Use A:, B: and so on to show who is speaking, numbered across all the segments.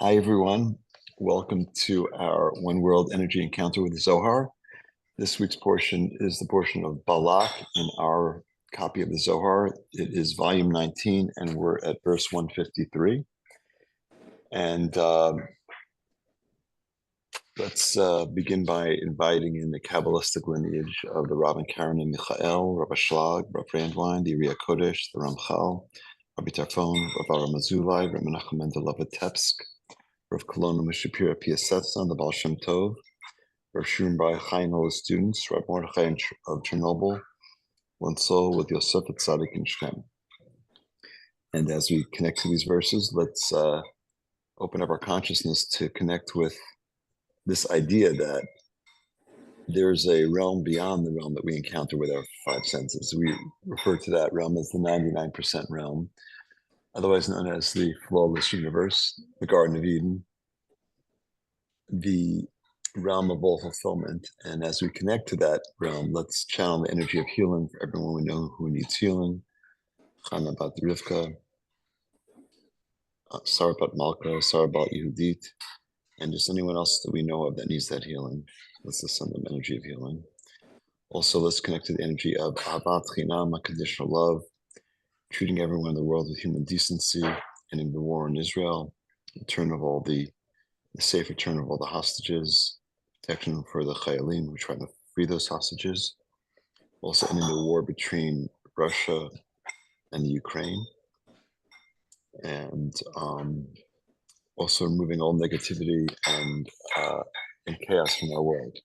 A: Hi, everyone. Welcome to our One World Energy Encounter with Zohar. This week's portion is the portion of Balak in our copy of the Zohar. It is volume 19, and we're at verse 153. And let's begin by inviting in the Kabbalistic lineage of the Rav and Karen and Michael, Rav Ashlag, Rav Randwine, the Uriah Kodesh, the Ramchal, Rabbi Tarfon, Rav Aram Azulai, Rav Menachem Mendel of Vitebsk, Rav Kolona Meshapira Piasetson, the Baal Shem Tov, Rav Shimon Bar Yochai and all his students, Rav Mordechai of Chernobyl, one soul with Yosef at Tzadik in Shechem. And as we connect to these verses, let's open up our consciousness to connect with this idea that there's a realm beyond the realm that we encounter with our five senses. We refer to that realm as the 99% realm, otherwise known as the flawless universe, the Garden of Eden, the realm of all fulfillment. And as we connect to that realm, let's channel the energy of healing for everyone we know who needs healing. Chana Bat Rivka, Sarah Bat Malka, Sarah Bat Yehudit, and just anyone else that we know of that needs that healing. Let's send them energy of healing. Also, let's connect to the energy of Ahavat Chinam, unconditional love, treating everyone in the world with human decency, ending the war in Israel, the safe return of all the hostages, protection for the Chayalim who are trying to free those hostages, also ending the war between Russia and the Ukraine, and also removing all negativity and chaos from our world,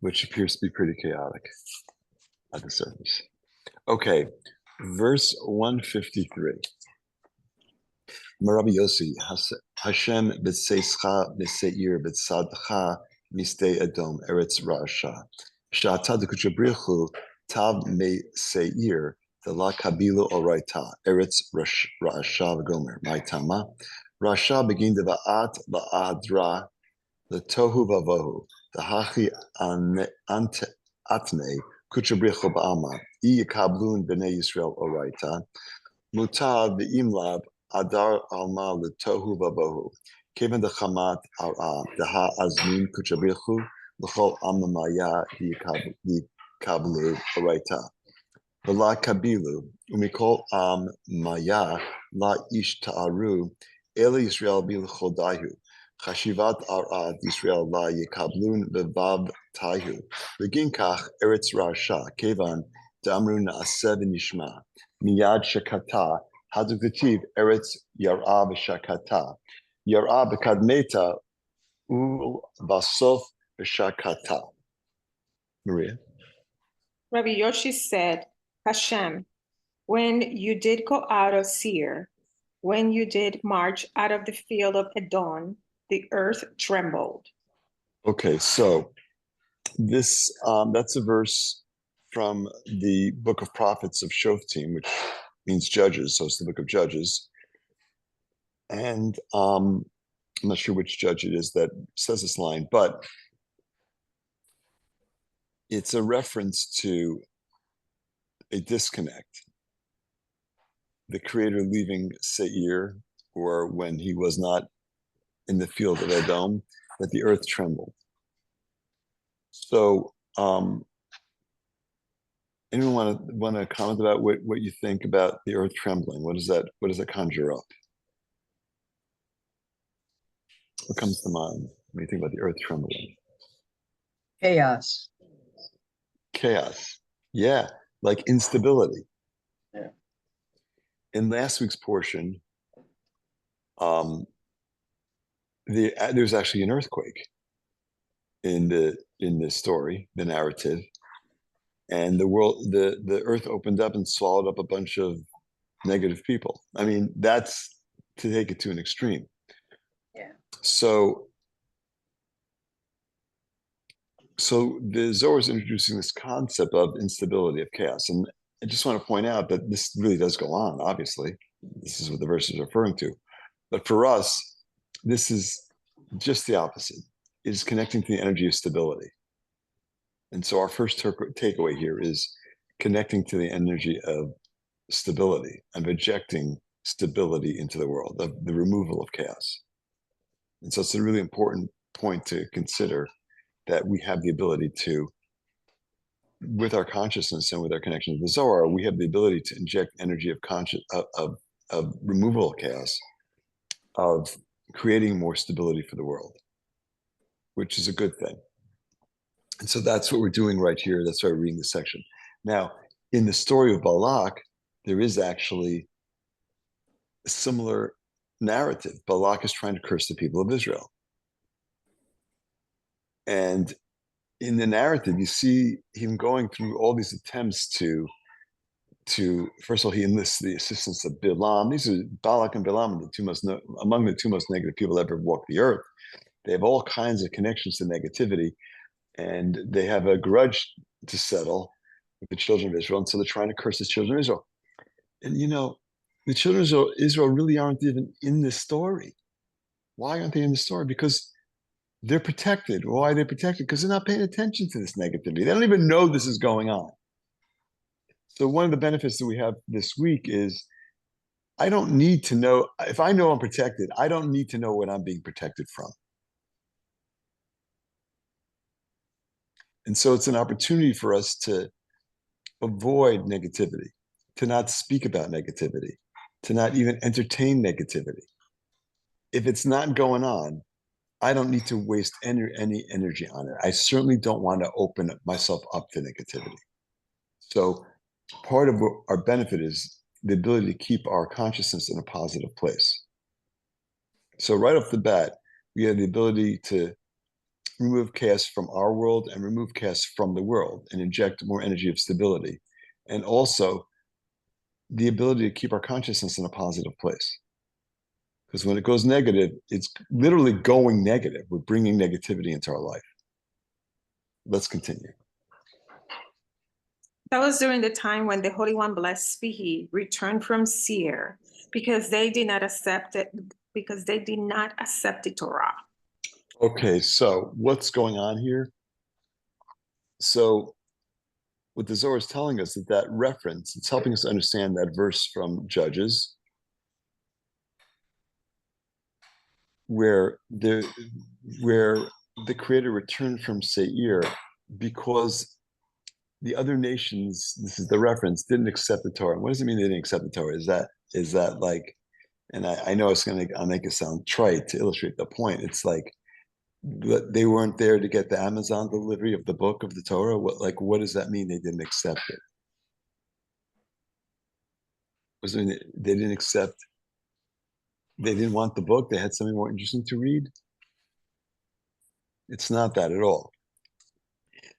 A: which appears to be pretty chaotic at the surface. Okay, verse 153. Rabbi Yossi, Hashem b'seischa b'seir b'tzadcha mistei Edom eretz Rasha. Sha'ata d'kuchabrichu tav me seir d'la kabilu oraita eretz Rasha v'gomer. Ma'itama. Rasha begin deva'at la'adra l'tohu vavohu d'hachi atme kuchabrichu ba'alma I yikablun b'nei Yisrael oraita mutav v'imlav Adar alma l'tohu v'bohu. Kevin the chamat ara deha azmin kuchabrichu l'chol amamaya yikablu oraita. V'la kabilu umikol am maya la ish ta'aru ele Yisrael b'l'chol dahu. Chashivat ara Yisrael la yikablun v'vav tahu. Begin kach eretz rasha kevan damru na'aseh v'nishma miyad shekata Haduktiv Eretz Yar'a b'Shakata, Yar'a b'Kadmeta, Basof b'Shakata. Maria?
B: Rabbi Yoshi said, Hashem, when you did go out of Seir, when you did march out of the field of Edom, the earth trembled.
A: Okay, so this that's a verse from the book of prophets of Shoftim, which means judges, so it's the book of Judges. And I'm not sure which judge it is that says this line, but it's a reference to a disconnect. The Creator leaving Seir, or when he was not in the field of Edom, that the earth trembled. So anyone want to comment about what you think about the earth trembling? What does that conjure up? What comes to mind when you think about the earth trembling?
C: Chaos.
A: Chaos. Yeah, like instability.
C: Yeah.
A: In last week's portion, there's actually an earthquake in the story, the narrative, and the earth opened up and swallowed up a bunch of negative people. I mean, that's to take it to an extreme.
C: Yeah.
A: So the Zohar is introducing this concept of instability, of chaos. And I just want to point out that this really does go on, obviously. This is what the verse is referring to. But for us, this is just the opposite. It is connecting to the energy of stability. And so our first takeaway here is connecting to the energy of stability and projecting stability into the world, of the removal of chaos. And so it's a really important point to consider, that we have the ability to, with our consciousness and with our connection to the Zohar, we have the ability to inject energy of of removal of chaos, of creating more stability for the world, which is a good thing. And so that's what we're doing right here. That's why we're reading this section. Now, in the story of Balak, there is actually a similar narrative. Balak is trying to curse the people of Israel. And in the narrative, you see him going through all these attempts to first of all, he enlists the assistance of Bilam. These are Balak and Bilam, among the two most negative people ever walked the earth. They have all kinds of connections to negativity, and they have a grudge to settle with the children of Israel, and so they're trying to curse the children of Israel. And the children of Israel really aren't even in this story. Why aren't they in the story? Because they're protected. Why are they protected? Because they're not paying attention to this negativity. They don't even know this is going on. So one of the benefits that we have this week is, I don't need to know. If I know I'm protected, I don't need to know what I'm being protected from. And so it's an opportunity for us to avoid negativity, to not speak about negativity, to not even entertain negativity. If it's not going on, I don't need to waste any energy on it. I certainly don't want to open myself up to negativity. So part of our benefit is the ability to keep our consciousness in a positive place. So right off the bat, we have the ability to remove chaos from our world and remove chaos from the world and inject more energy of stability. And also the ability to keep our consciousness in a positive place. Because when it goes negative, it's literally going negative. We're bringing negativity into our life. Let's continue.
B: That was during the time when the Holy One, blessed be He, returned from Seir, because they did not accept it, because they did not accept the Torah.
A: Okay, so what's going on here? So what the Zohar is telling us, that reference, it's helping us understand that verse from Judges, where the Creator returned from Seir because the other nations, this is the reference, didn't accept the Torah. What does it mean they didn't accept the Torah? Is that like, and I know I'll make it sound trite to illustrate the point. It's like they weren't there to get the Amazon delivery of the book of the Torah. What does that mean? They didn't accept it. Was it they didn't accept? They didn't want the book. They had something more interesting to read. It's not that at all.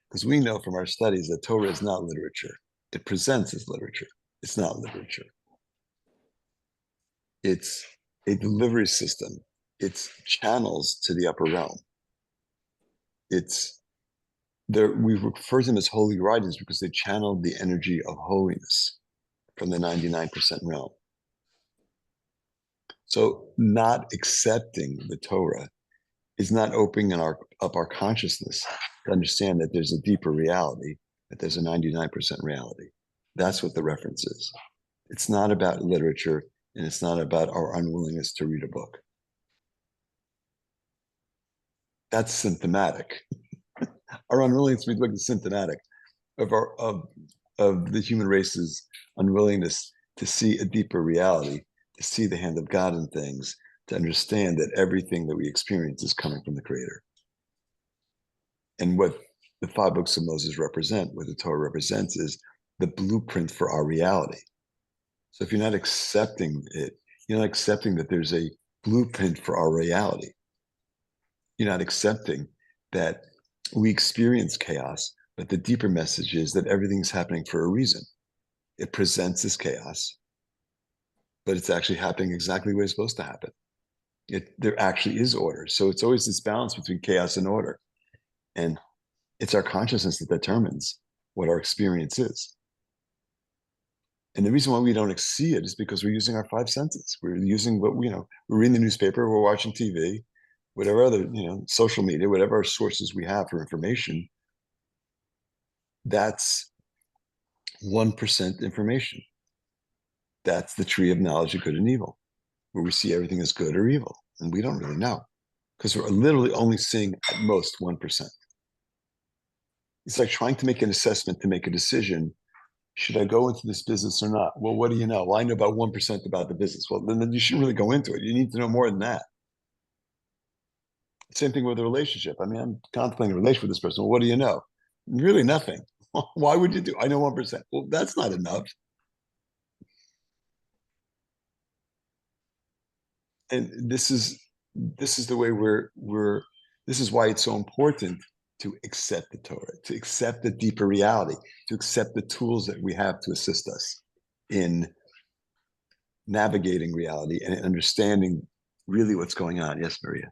A: Because we know from our studies that Torah is not literature. It presents as literature. It's not literature. It's a delivery system. It's channels to the upper realm. We refer to them as holy writings because they channeled the energy of holiness from the 99% realm. So not accepting the Torah is not opening up our consciousness to understand that there's a deeper reality, that there's a 99% reality. That's what the reference is. It's not about literature, and it's not about our unwillingness to read a book. That's symptomatic. Our unwillingness to read a book is symptomatic of the human race's unwillingness to see a deeper reality, to see the hand of God in things, to understand that everything that we experience is coming from the Creator. And what the 5 books of Moses represent, what the Torah represents, is the blueprint for our reality. So if you're not accepting it, you're not accepting that there's a blueprint for our reality. You're not accepting that we experience chaos, but the deeper message is that everything's happening for a reason. It presents as chaos, but it's actually happening exactly the way it's supposed to happen. There actually is order. So it's always this balance between chaos and order. And it's our consciousness that determines what our experience is. And the reason why we don't see it is because we're using our 5 senses. We're using we're reading the newspaper, we're watching TV, whatever other, social media, whatever sources we have for information. That's 1% information. That's the tree of knowledge of good and evil, where we see everything as good or evil, and we don't really know. because we're literally only seeing at most 1%. It's like trying to make an assessment to make a decision. Should I go into this business or not? Well, what do you know? Well, I know about 1% about the business. Well, then you shouldn't really go into it. You need to know more than that. Same thing with a relationship. I mean, I'm contemplating a relationship with this person. Well, what do you know? Really nothing. Why would you do? I know 1%. Well, that's not enough. And this is the way this is why it's so important to accept the Torah, to accept the deeper reality, to accept the tools that we have to assist us in navigating reality and understanding really what's going on. Yes, Maria.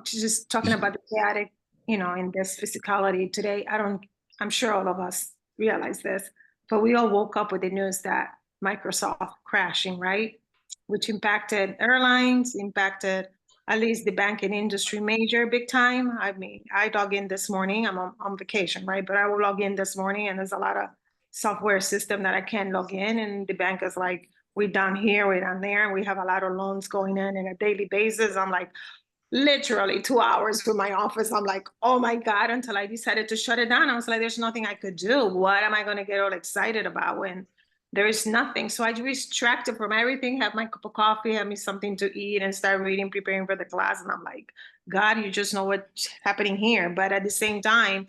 B: Just talking about the chaotic, in this physicality today, I'm sure all of us realize this, but we all woke up with the news that Microsoft crashing, right? Which impacted airlines, impacted at least the banking industry major big time. I mean, I log in this morning, I'm on vacation, right? But I will log in this morning and there's a lot of software system that I can't log in. And the bank is like, we're down here, we're down there. And we have a lot of loans going in on a daily basis. I'm like, literally 2 hours from my office. I'm like, oh my God, until I decided to shut it down. I was like, there's nothing I could do. What am I going to get all excited about when there is nothing? So I distracted from everything, have my cup of coffee, have me something to eat and start reading, preparing for the class. And I'm like, God, you just know what's happening here. But at the same time,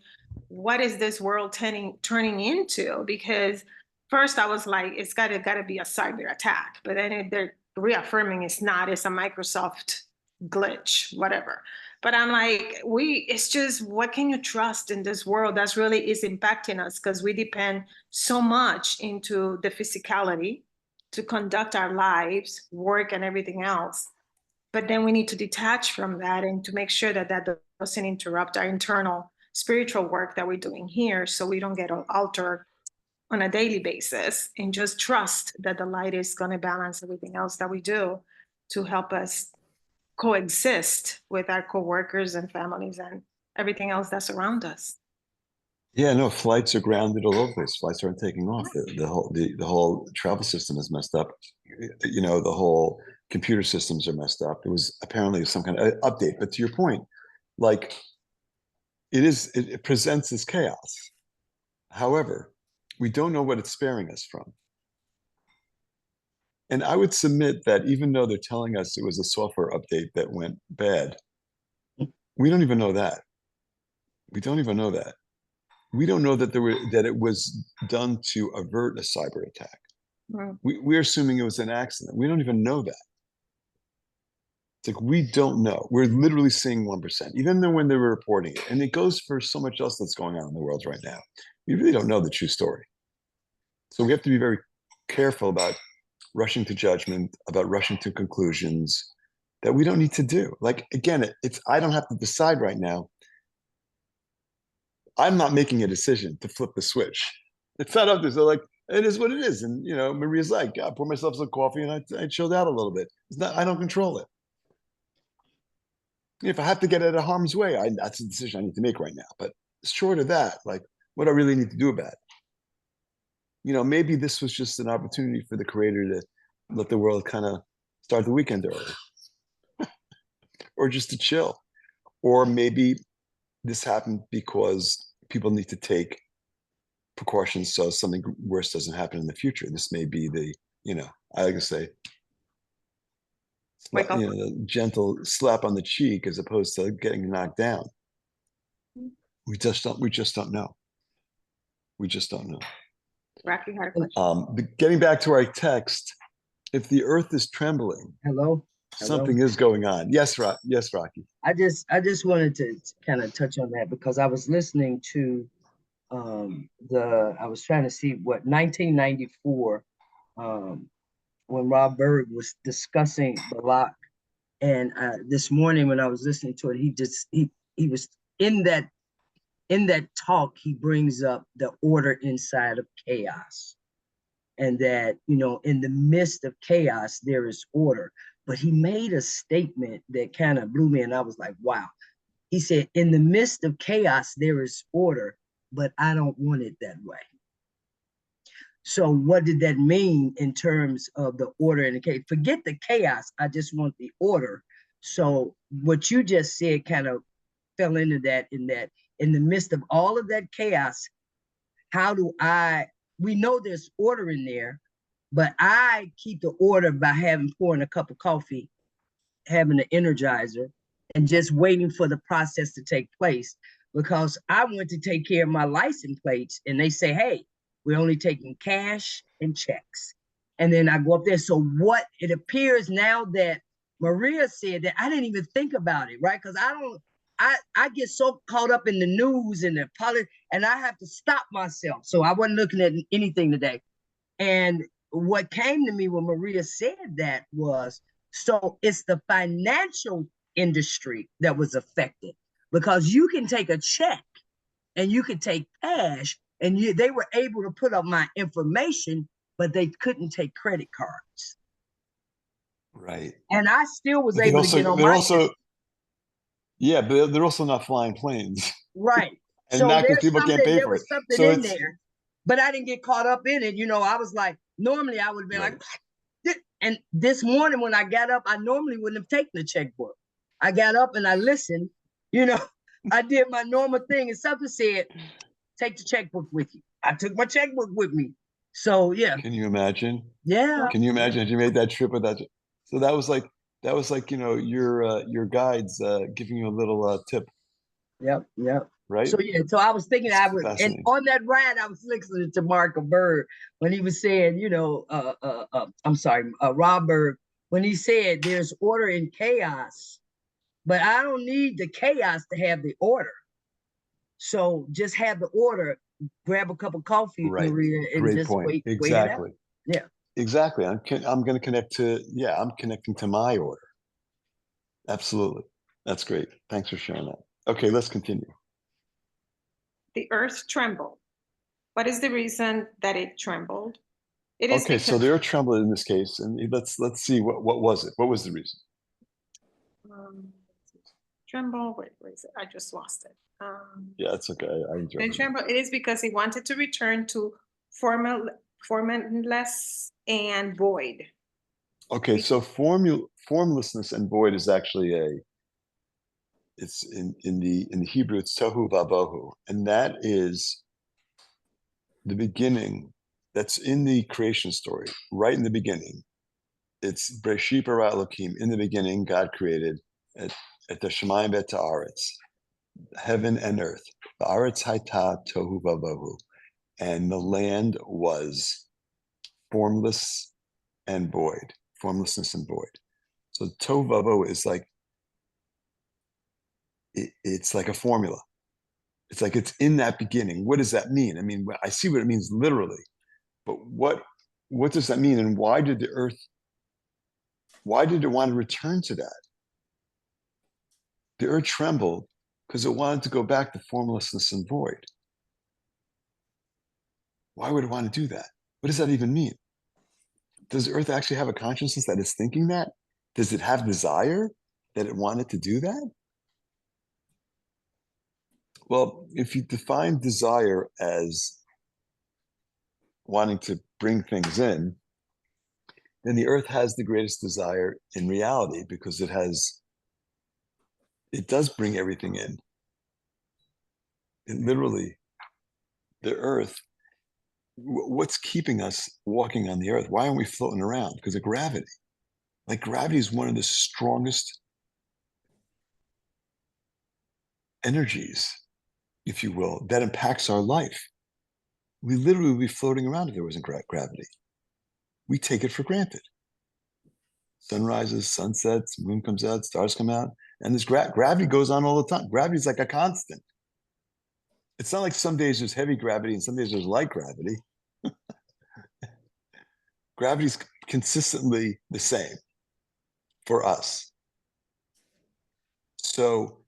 B: what is this world turning into? Because first I was like, it's gotta be a cyber attack. But then they're reaffirming it's not, it's a Microsoft glitch, whatever. But I'm like, it's just, what can you trust in this world that's really is impacting us? Because we depend so much into the physicality to conduct our lives, work and everything else. But then we need to detach from that and to make sure that that doesn't interrupt our internal spiritual work that we're doing here, so we don't get altered on a daily basis, and just trust that the light is going to balance everything else that we do to help us coexist with our coworkers and families and everything else that's around us.
A: Yeah, no, flights are grounded all over the place. Flights aren't taking off. The whole travel system is messed up. The whole computer systems are messed up. There was apparently some kind of update. But to your point, like it presents as chaos. However, we don't know what it's sparing us from. And I would submit that even though they're telling us it was a software update that went bad, we don't even know that. We don't even know that. We don't know that it was done to avert a cyber attack.
B: Right.
A: We're assuming it was an accident. We don't even know that. It's like, we don't know. We're literally seeing 1%, even though when they were reporting it. And it goes for so much else that's going on in the world right now. We really don't know the true story. So we have to be very careful about rushing to judgment, about rushing to conclusions that we don't need to do. Like, again, I don't have to decide right now. I'm not making a decision to flip the switch. It's not up there. So like, it is what it is. And, Maria's like, I pour myself some coffee and I chilled out a little bit. I don't control it. If I have to get out of harm's way, that's a decision I need to make right now. But short of that, like, what do I really need to do about it? Maybe this was just an opportunity for the Creator to let the world kind of start the weekend early, or just to chill. Or maybe this happened because people need to take precautions so something worse doesn't happen in the future. This may be I like to say, the gentle slap on the cheek as opposed to getting knocked down. We just don't know. We just don't know.
B: Rocky had a question.
A: Getting back to our text, if the earth is trembling,
C: Hello?
A: something is going on. Yes, Rocky.
C: I just wanted to kind of touch on that because I was listening to I was trying to see what 1994 when Rob Berg was discussing Balak, and this morning when I was listening to it, he was in that talk. He brings up the order inside of chaos, and that in the midst of chaos there is order. But he made a statement that kind of blew me, and I was like, wow. He said, in the midst of chaos there is order, but I don't want it that way. So what did that mean in terms of the order and the chaos? Forget the chaos. I just want the order. So what you just said kind of fell into that, in the midst of all of that chaos, how do we know there's order in there, but I keep the order by pouring a cup of coffee, having an energizer, and just waiting for the process to take place, because I went to take care of my license plates and they say, hey, we're only taking cash and checks. And then I go up there. So what it appears now that Maria said, that I didn't even think about it, right? Because I get so caught up in the news and the politics, and I have to stop myself. So I wasn't looking at anything today. And what came to me when Maria said that was, so it's the financial industry that was affected, because you can take a check and you could take cash, and they were able to put up my information, but they couldn't take credit cards.
A: Right.
C: And I still was
A: But
C: able to get on my check.
A: Yeah, but they're also not flying planes.
C: Right.
A: And
C: So
A: not because people can't pay
C: there
A: for it.
C: was something
A: So
C: in there, but I didn't get caught up in it. I was like, normally I would have been
A: right.
C: like, and this morning when I got up, I normally wouldn't have taken the checkbook. I got up and I listened, I did my normal thing, and something said, take the checkbook with you. I took my checkbook with me. So yeah.
A: Can you imagine?
C: Yeah.
A: Can you imagine if you made that trip with that? So that was like your guides giving you a little tip.
C: Yep.
A: Right.
C: So yeah, so I was thinking, and on that ride, I was listening to Mark Bird when he was saying, I'm sorry, Rob Bird, when he said there's order in chaos, but I don't need the chaos to have the order. So just have the order, grab a cup of coffee,
A: right.
C: Maria, and
A: Great
C: just
A: point.
C: wait
A: Exactly.
C: it out. Yeah.
A: Exactly. I'm going to connect I'm connecting to my order. Absolutely. That's great. Thanks for sharing that. Okay, let's continue.
B: The earth trembled. What is the reason that it trembled? It is
A: okay, so the earth trembled in this case, and let's see what was it? What was the reason?
B: Tremble. Wait is it? I just lost it.
A: Yeah, it's okay.
B: Tremble. It is because he wanted to return to formless and void.
A: Okay, so formlessness and void is actually it's in the Hebrew, it's tohu vavohu, and that is the beginning. That's in the creation story, right in the beginning. It's Breshit bara Elokim. In the beginning, God created at the Shemayim v'et haaretz, heaven and earth. The Haaretz hayta tohu vavohu, and the land was formless and void, formlessness and void. So tohu vavohu is like it's like a formula. It's like it's in that beginning. What does that mean? I mean, I see what it means literally, but what does that mean? And why did it want to return to that? The earth trembled because it wanted to go back to formlessness and void. Why would it want to do that? What does that even mean? Does the earth actually have a consciousness that is thinking that? Does it have desire that it wanted to do that? Well, if you define desire as wanting to bring things in, then the earth has the greatest desire in reality, because it does bring everything in. It literally, the earth, what's keeping us walking on the earth? Why aren't we floating around? Because of gravity. Like, gravity is one of the strongest energies, if you will, that impacts our life. We literally would be floating around if there wasn't gravity. We take it for granted. Sun rises, sun sets, moon comes out, stars come out, and this gravity goes on all the time. Gravity is like a constant. It's not like some days there's heavy gravity and some days there's light gravity. Gravity is consistently the same for us. So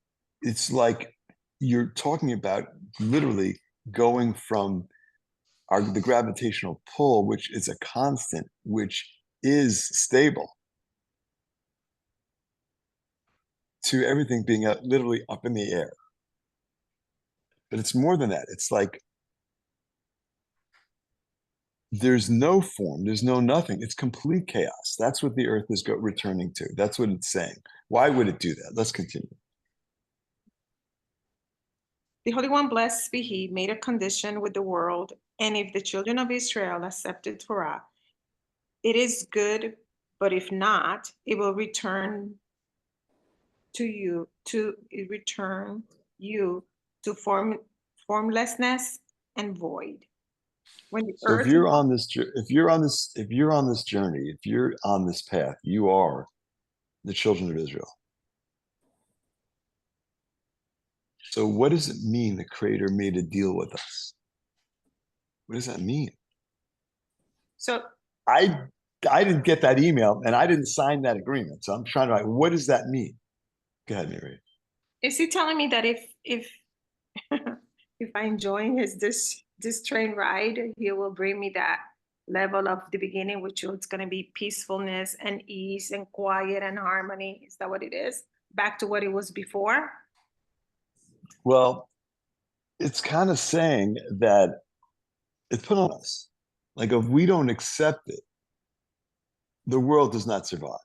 A: it's like you're talking about literally going from the gravitational pull, which is a constant, which is stable, to everything being literally up in the air. But it's more than that. It's like there's no form, there's no nothing. It's complete chaos. That's what the earth is returning to. That's what it's saying. Why would it do that? Let's continue.
B: The Holy One, blessed be He, made a condition with the world, and if the children of Israel accepted Torah, it is good, but if not, it will return you to formlessness and void. When the
A: So
B: earth
A: if you're on this journey, if you're on this path, you are the children of Israel. So what does it mean the Creator made a deal with us? What does that mean?
B: So
A: I didn't get that email and I didn't sign that agreement. So I'm trying to, what does that mean? Go ahead, Mary.
B: is he telling me that if if I enjoy this train ride, he will bring me that level of the beginning, which is going to be peacefulness and ease and quiet and harmony? Is that what it is? Back to what it was before?
A: Well, it's kind of saying that it's put on us. Like if we don't accept it, the world does not survive.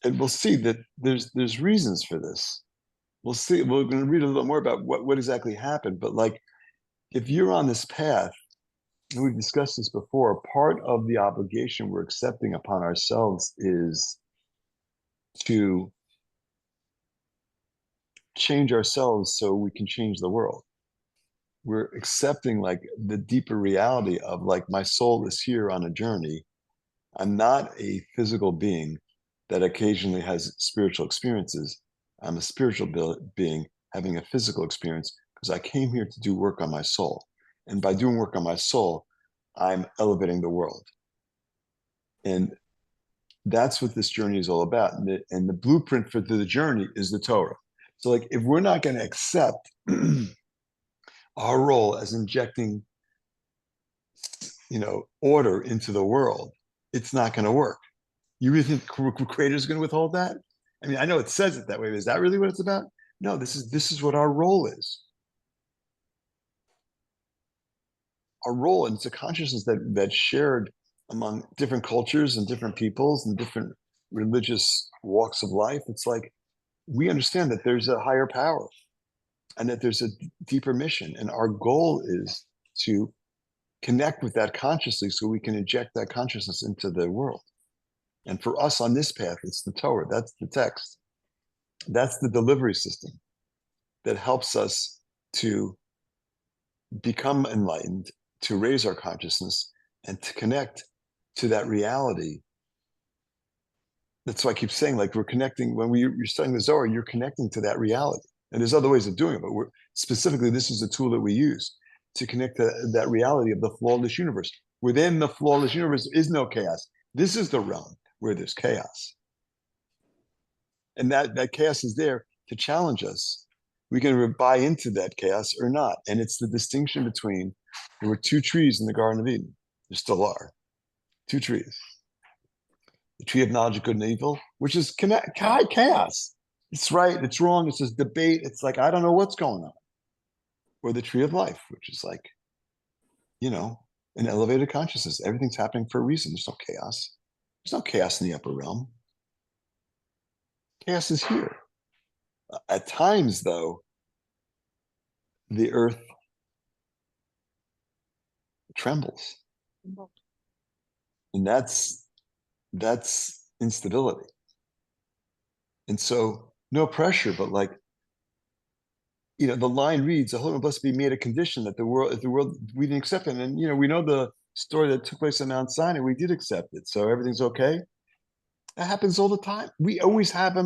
A: And we'll see that there's reasons for this. We'll see. We're going to read a little more about what exactly happened. But like, if you're on this path, and we've discussed this before, part of the obligation we're accepting upon ourselves is to change ourselves so we can change the world. We're accepting like the deeper reality of like, my soul is here on a journey. I'm not a physical being that occasionally has spiritual experiences. I'm a spiritual being having a physical experience because I came here to do work on my soul. And by doing work on my soul, I'm elevating the world. And that's what this journey is all about. And the blueprint for the journey is the Torah. So like, if we're not going to accept our role as injecting, order into the world, it's not going to work. You really think Creator is going to withhold that? I mean, I know it says it that way, but is that really what it's about? No, this is what our role is. Our role, and it's a consciousness that's shared among different cultures and different peoples and different religious walks of life. It's like we understand that there's a higher power and that there's a deeper mission. And our goal is to connect with that consciously so we can inject that consciousness into the world. And for us on this path, it's the Torah. That's the text. That's the delivery system that helps us to become enlightened, to raise our consciousness, and to connect to that reality. That's why I keep saying, like, we're connecting, when you're studying the Zohar, you're connecting to that reality. And there's other ways of doing it, but specifically, this is the tool that we use to connect to that reality of the flawless universe. Within the flawless universe is no chaos. This is the realm where there's chaos. And that chaos is there to challenge us. We can buy into that chaos or not. And it's the distinction between, there were two trees in the Garden of Eden. There still are. Two trees. The tree of knowledge of good and evil, which is chaos. It's right, it's wrong, it's this debate. It's like, I don't know what's going on. Or the tree of life, which is like, an elevated consciousness. Everything's happening for a reason. There's no chaos. There's no chaos in the upper realm. Chaos is here. At times, though, the earth trembles. And that's instability. And so no pressure, but like, the line reads, the Holy One blessed be made a condition that if the world, we didn't accept it. And, we know the story that took place on Mount Sinai, we did accept it. So everything's okay. That happens all the time. We always have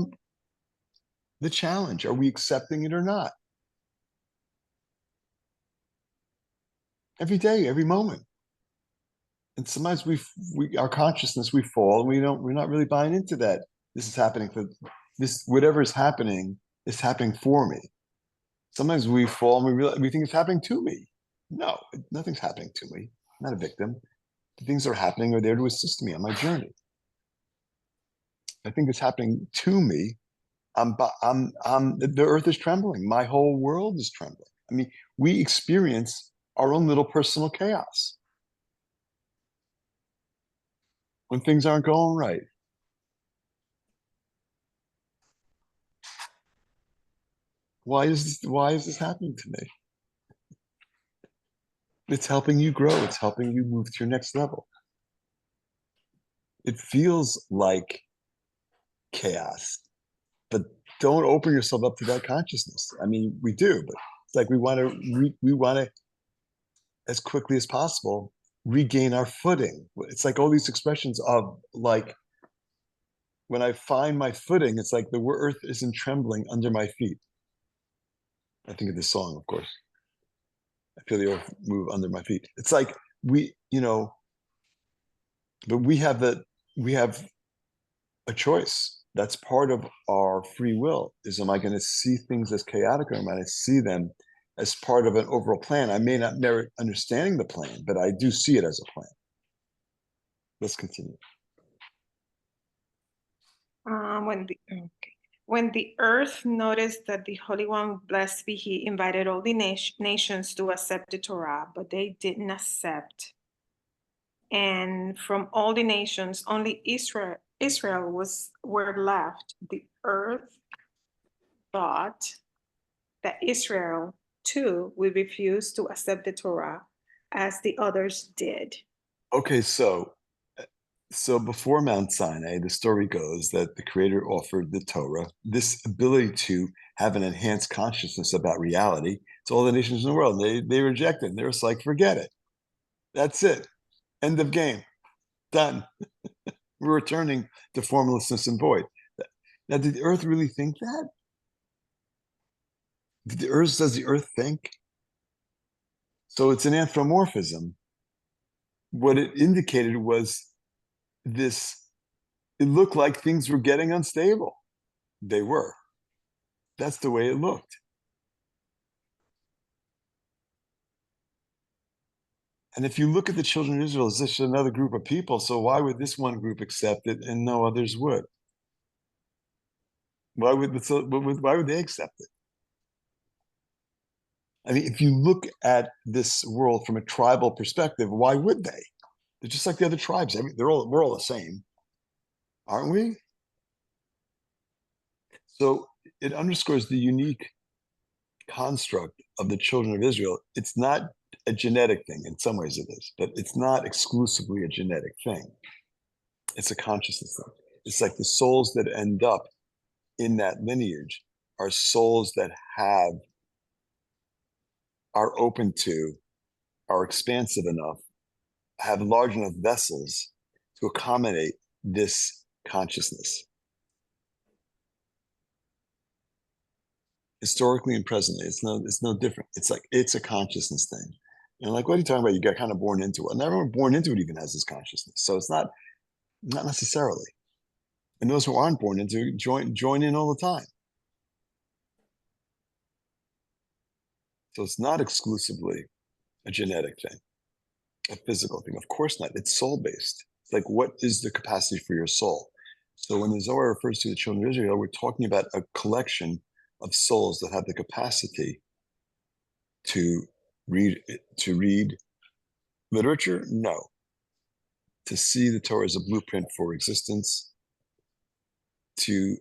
A: the challenge. Are we accepting it or not? Every day, every moment. And sometimes our consciousness, we fall, and we're not really buying into that. This is happening for this, whatever is happening for me. Sometimes we fall and we think it's happening to me. No, nothing's happening to me. I'm not a victim. The things that are happening are there to assist me on my journey. I think it's happening to me. The earth is trembling. My whole world is trembling. I mean, we experience our own little personal chaos when things aren't going right. Why is this happening to me? It's helping you grow. It's helping you move to your next level. It feels like chaos, but don't open yourself up to that consciousness. I mean, we do, but it's like we want to as quickly as possible regain our footing. It's like all these expressions of like, when I find my footing, it's like the earth isn't trembling under my feet. I think of this song, of course. I feel the earth move under my feet. It's like but we have a choice. That's part of our free will. Is, am I going to see things as chaotic, or am I going to see them as part of an overall plan? I may not merit understanding the plan, but I do see it as a plan. Let's continue.
B: When the earth noticed that the Holy One, blessed be He, invited all the nations to accept the Torah, but they didn't accept. And from all the nations, only Israel were left. The earth thought that Israel too would refuse to accept the Torah as the others did.
A: Okay, so before Mount Sinai, the story goes that the Creator offered the Torah, this ability to have an enhanced consciousness about reality to all the nations in the world. They rejected. They were just like, forget it. That's it. End of game. Done. We're returning to formlessness and void. Now, did the earth really think that? Does the earth think? So it's an anthropomorphism. What it indicated was this, it looked like things were getting unstable. They were. That's the way it looked. And if you look at the children of Israel, it's just another group of people. So why would this one group accept it and no others would? Why would they accept it? I mean, if you look at this world from a tribal perspective, why would they? They're just like the other tribes. We're all the same, aren't we? So it underscores the unique construct of the children of Israel. It's not a genetic thing. In some ways it is, but it's not exclusively a genetic thing. It's a consciousness thing. It's like the souls that end up in that lineage are souls that are open to, are expansive enough, have large enough vessels to accommodate this consciousness. Historically and presently, it's no different. It's like, it's a consciousness thing. And like, what are you talking about? You got kind of born into it. And everyone born into it even has this consciousness. So it's not necessarily. And those who aren't born into it join in all the time. So it's not exclusively a genetic thing, a physical thing. Of course not. It's soul-based. It's like, what is the capacity for your soul? So when the Zohar refers to the children of Israel, we're talking about a collection of souls that have the capacity to read literature? No. To see the Torah as a blueprint for existence, to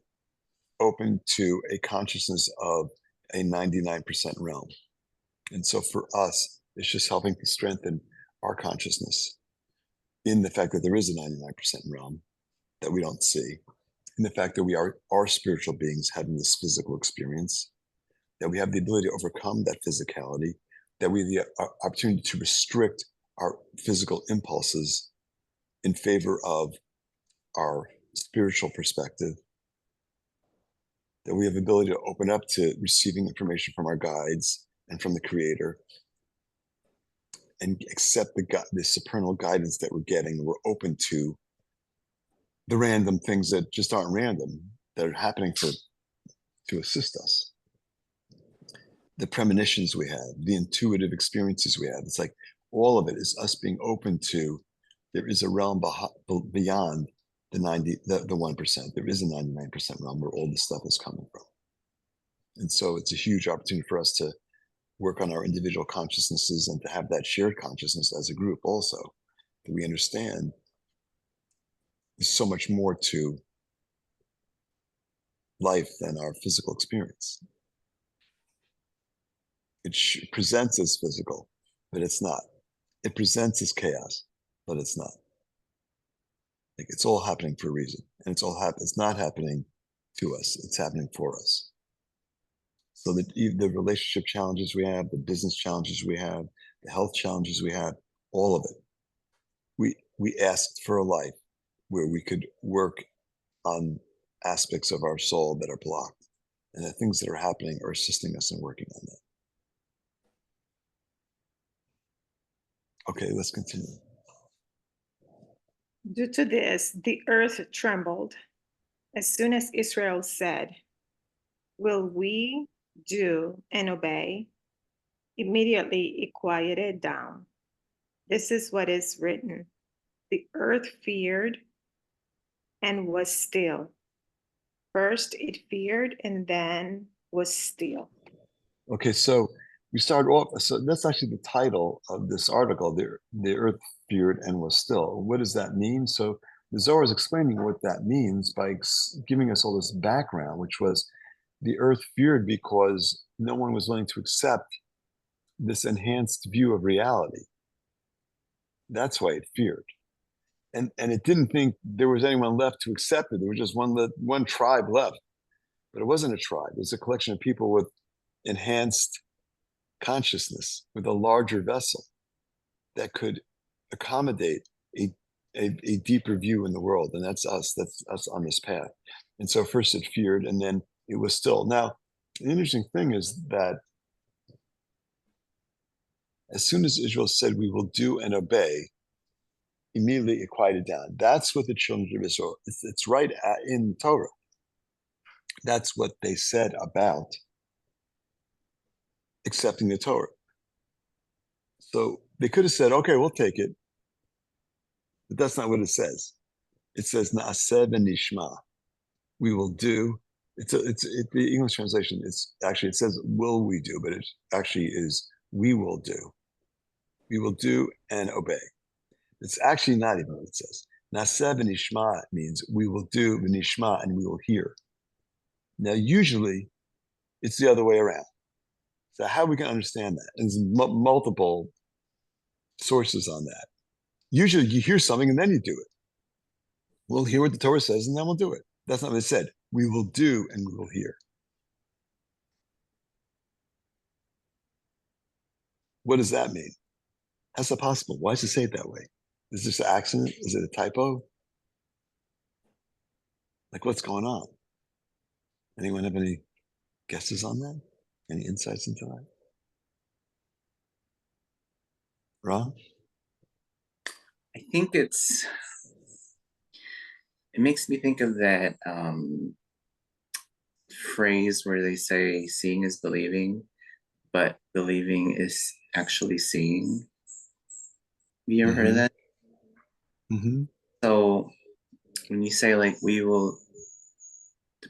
A: open to a consciousness of a 99% realm. And so for us, it's just helping to strengthen our consciousness in the fact that there is a 99% realm that we don't see, in the fact that we are spiritual beings having this physical experience, that we have the ability to overcome that physicality, that we have the opportunity to restrict our physical impulses in favor of our spiritual perspective, that we have the ability to open up to receiving information from our guides and from the Creator, and accept the supernal guidance that we're getting. We're open to the random things that just aren't random, that are happening to assist us. The premonitions we have, the intuitive experiences we have, it's like all of it is us being open to, there is a realm beyond the 1%. There is a 99% realm where all this stuff is coming from. And so it's a huge opportunity for us to work on our individual consciousnesses and to have that shared consciousness as a group also, that we understand there's so much more to life than our physical experience. It presents as physical, but it's not. It presents as chaos, but it's not. Like, it's all happening for a reason, and it's not happening to us, it's happening for us. So the relationship challenges we have, the business challenges we have, the health challenges we have, all of it, we asked for a life where we could work on aspects of our soul that are blocked, and the things that are happening are assisting us in working on that. Okay, let's continue.
B: Due to this, the earth trembled. As soon as Israel said, "Will we do and obey?" immediately it quieted down. This is what is written: the earth feared and was still. First it feared and then was still.
A: Okay, so we start off, so that's actually the title of this article, the earth feared and was still. What does that mean? So the Zohar is explaining what that means by giving us all this background, which was the earth feared because no one was willing to accept this enhanced view of reality. That's why it feared. And it didn't think there was anyone left to accept it. There was just one tribe left. But it wasn't a tribe. It was a collection of people with enhanced consciousness, with a larger vessel that could accommodate a deeper view in the world. And that's us on this path. And so first it feared, and then it was still. Now, the interesting thing is that as soon as Israel said, "We will do and obey," immediately it quieted down. That's what the children of Israel, it's right in Torah. That's what they said about accepting the Torah. So they could have said, "Okay, we'll take it," but that's not what it says. It says "Naaseh v'nishma." We will do. The English translation. It says "will we do," but it actually is "we will do." We will do and obey. It's actually not even what it says. Naaseh v'nishma means we will do v'nishma and we will hear. Now, usually, it's the other way around. So how we can understand that? There's multiple sources on that. Usually you hear something and then you do it. We'll hear what the Torah says and then we'll do it. That's not what it said. We will do and we will hear. What does that mean? How's that possible? Why does it say it that way? Is this an accident? Is it a typo? Like, what's going on? Anyone have any guesses on that? Any insights into that? Ron?
D: I think it makes me think of that phrase where they say seeing is believing, but believing is actually seeing. Have you ever heard of that?
A: Mm-hmm.
D: So when you say like we will,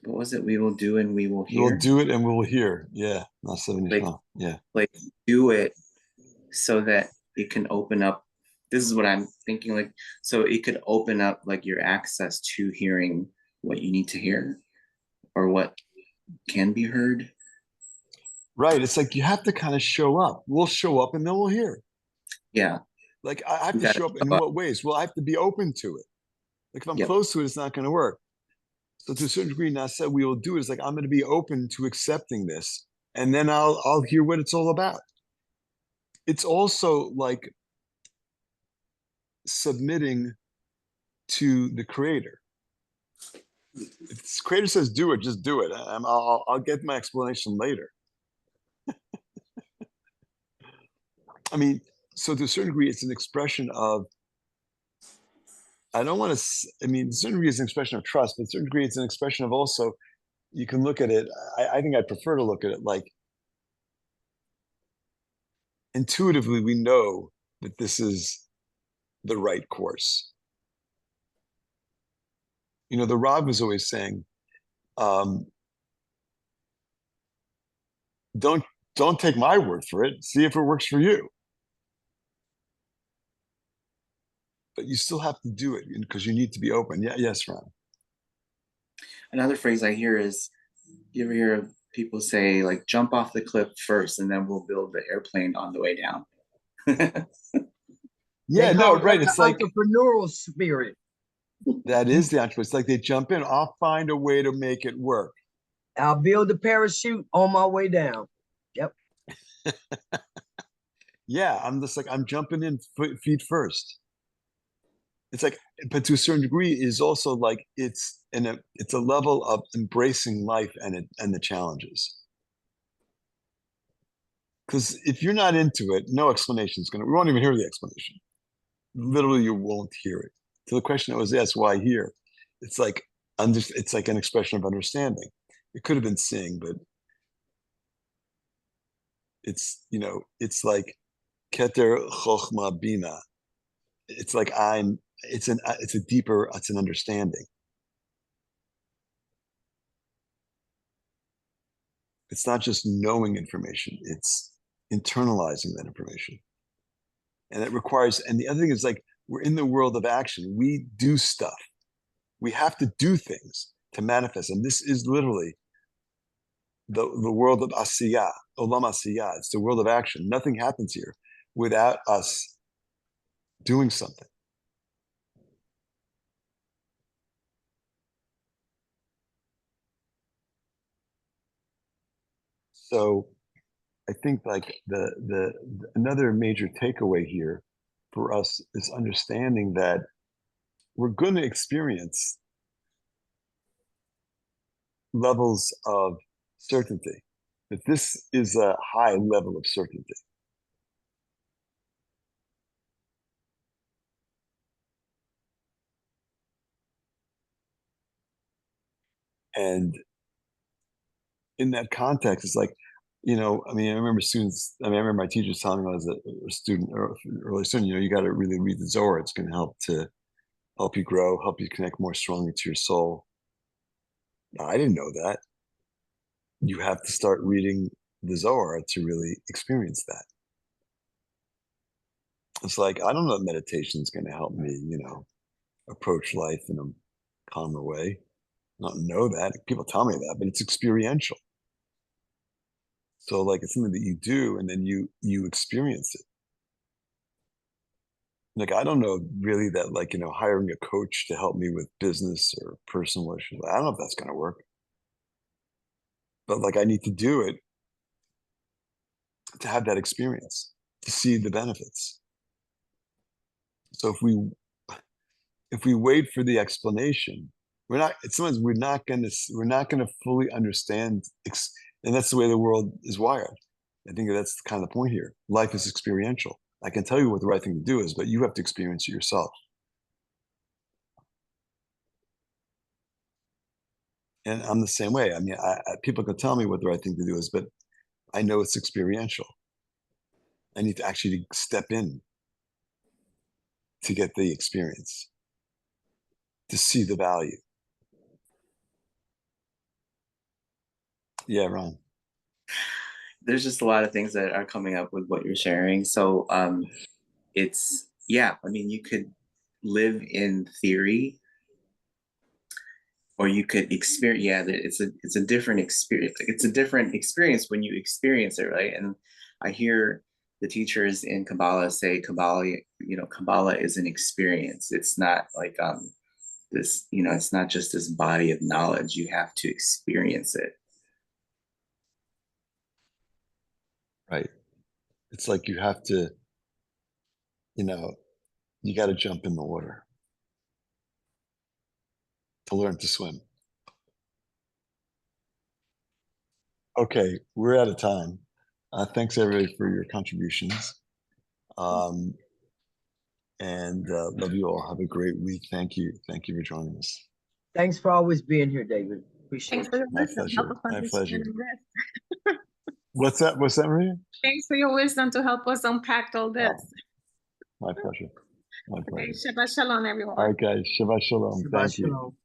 D: what was it? We will do and we will hear.
A: We'll do it and we will hear. Yeah. Not 70. Yeah.
D: Like do it so that it can open up. This is what I'm thinking, like, so it could open up like your access to hearing what you need to hear or what can be heard.
A: Right. It's like you have to kind of show up. We'll show up and then we'll hear.
D: Yeah.
A: Like I have to show up in what ways? Well, I have to be open to it. Like if I'm close to it, it's not going to work. So to a certain degree, Naaseh, we will do it. It's like I'm going to be open to accepting this, and then I'll hear what it's all about. It's also like submitting to the Creator. If the Creator says do it, just do it. I'll get my explanation later. I mean, so to a certain degree, it's an expression of, I don't want to, I mean, to a certain degree, it's an expression of trust, but to a certain degree, it's an expression of also, you can look at it, I think I'd prefer to look at it like, intuitively, we know that this is the right course. You know, the Rav was always saying, don't don't take my word for it. See if it works for you. But you still have to do it because you need to be open. Yeah, yes, Ron.
D: Another phrase I hear is, you ever hear people say, like, jump off the cliff first and then we'll build the airplane on the way down.
A: Yeah,
C: They
A: no,
C: call that
A: right.
C: the
A: It's like
C: entrepreneurial spirit.
A: that is the entrepreneur. It's like they jump in. I'll find a way to make it work.
C: I'll build a parachute on my way down. Yep.
A: Yeah, I'm just like I'm jumping in feet first. It's like, but to a certain degree, is also like it's a level of embracing life and the challenges. Because if you're not into it, no explanation is gonna. We won't even hear the explanation. Literally, you won't hear it. So the question that was asked, why here? It's like it's like an expression of understanding. It could have been seeing, but it's it's like Keter Chochma Bina. It's like it's an understanding. It's not just knowing information, it's internalizing that information. And it requires, and the other thing is like, we're in the world of action. We do stuff. We have to do things to manifest. And this is literally the world of Asiyah, Olam Asiyah. It's the world of action. Nothing happens here without us doing something. So I think like the another major takeaway here for us is understanding that we're going to experience levels of certainty, that this is a high level of certainty. And in that context, it's like, I remember my teachers telling me as a student, or early student, you got to really read the Zohar. It's going to help you grow, help you connect more strongly to your soul. Now, I didn't know that. You have to start reading the Zohar to really experience that. It's like, I don't know if meditation is going to help me, approach life in a calmer way. I don't know that. People tell me that, but it's experiential. So like it's something that you do and then you experience it. Like I don't know really that like, hiring a coach to help me with business or personal issues. I don't know if that's going to work. But like I need to do it to have that experience, to see the benefits. So if we wait for the explanation, we're not going to fully understand, and that's the way the world is wired. I think that's kind of the point here. Life is experiential. I can tell you what the right thing to do is, but you have to experience it yourself. And I'm the same way. I mean, people can tell me what the right thing to do is, but I know it's experiential. I need to actually step in to get the experience, to see the value. Yeah, Ron.
D: There's just a lot of things that are coming up with what you're sharing. So you could live in theory, or you could experience. It's a different experience. It's a different experience when you experience it, right? And I hear the teachers in Kabbalah say Kabbalah is an experience. It's not like this, it's not just this body of knowledge. You have to experience it.
A: Right. It's like you have to, you got to jump in the water to learn to swim. Okay, we're out of time. Thanks everybody for your contributions. And love you all. Have a great week. Thank you. Thank you for joining us.
C: Thanks for always being here, David. Appreciate
B: Thanks for
C: you.
B: your
A: My
B: wisdom.
A: pleasure.
B: Help us
A: My pleasure.
B: understand this.
A: What's that, Maria?
B: Thanks for your wisdom to help us unpack all this.
A: My pleasure. My pleasure.
B: Okay, Shabbat Shalom, everyone.
A: All right, guys. Shabbat Shalom.
C: Shabbat
A: Thank you.
C: shalom.